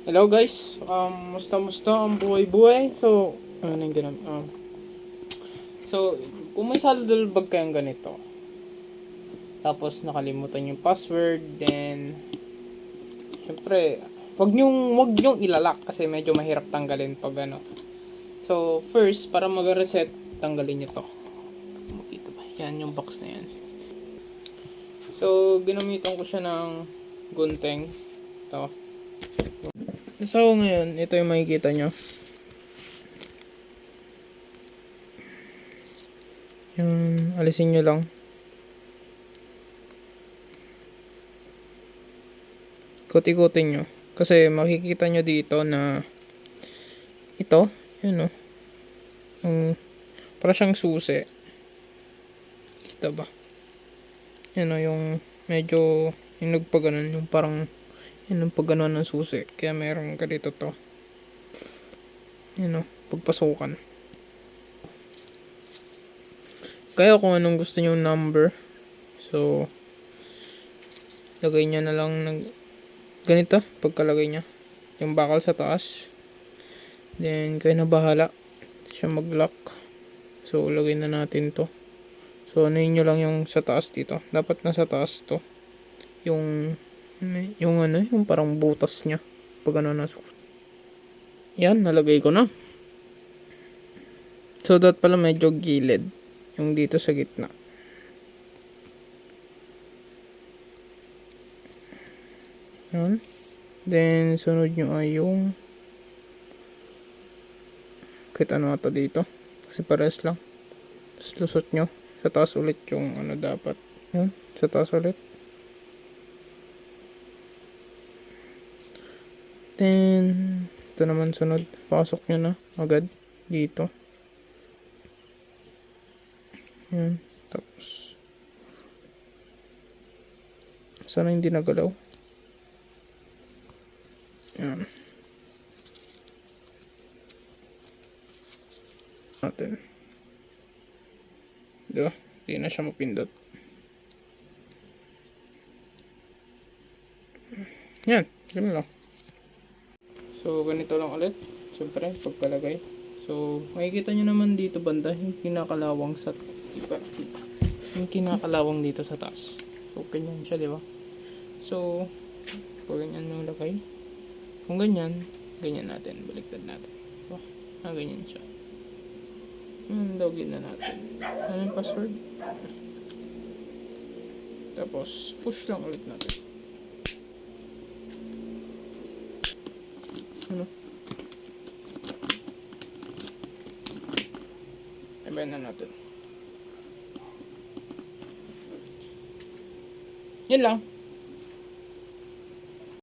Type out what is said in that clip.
Hello guys, musta ang buhay-buhay? So, ano nang ganun? So, kung may saddlebag kayong ganito, tapos nakalimutan yung password, then, syempre, wag nyong ilalak kasi medyo mahirap tanggalin pag ano. So, first, para mag-reset, tanggalin nyo to. Makita ba? Yan yung box na yan. So, ginamitan ko siya ng gunting. Ito. So, ngayon, ito yung makikita nyo. Yung alisin nyo lang. Kuti-kutin nyo. Kasi makikita nyo dito na ito, yun o. Para siyang susi. Kita ba? Yan o, yung medyo yung nagpaganon, yung parang yung pagganon ng susi. Kaya meron ka dito to. Yan o, pagpasukan. Kaya kung anong gusto nyo number. So, lagay nyo na lang ng ganito, pagkalagay nyo. Yung bakal sa taas. Then, kayo na bahala. Siya mag-lock. So, lagay na natin to. So, ano nyo lang yung sa taas dito. Dapat nasa taas to. Yung parang butas niya. Pag ano na. Yan, nalagay ko na. So, dapat pala medyo gilid. Yung dito sa gitna. Yan. Then, sunod nyo ay yung kahit ano ata dito. Kasi pares lang. Tapos, lusot nyo. Sa taas ulit yung ano dapat. Yan. Sa taas ulit. Then, ito naman sunod. Pasok nyo na agad dito. Yan. Tapos, sana hindi nagalaw. Yan. Natin. Diba? Hindi na siya mapindot. Yan. Ganun lang. So, ganito lang ulit. Siyempre, pagkalagay. So, makikita nyo naman dito banda, yung kinakalawang sa yung kinakalawang dito sa taas. So, ganyan siya, di ba? So, pag ganyan yung lagay. Kung ganyan, ganyan natin. Baliktad natin. Diba? Ganyan siya. Login na natin. Ano yung password? Tapos, push lang ulit natin. Ano? Ibahin na natin. Yan lang.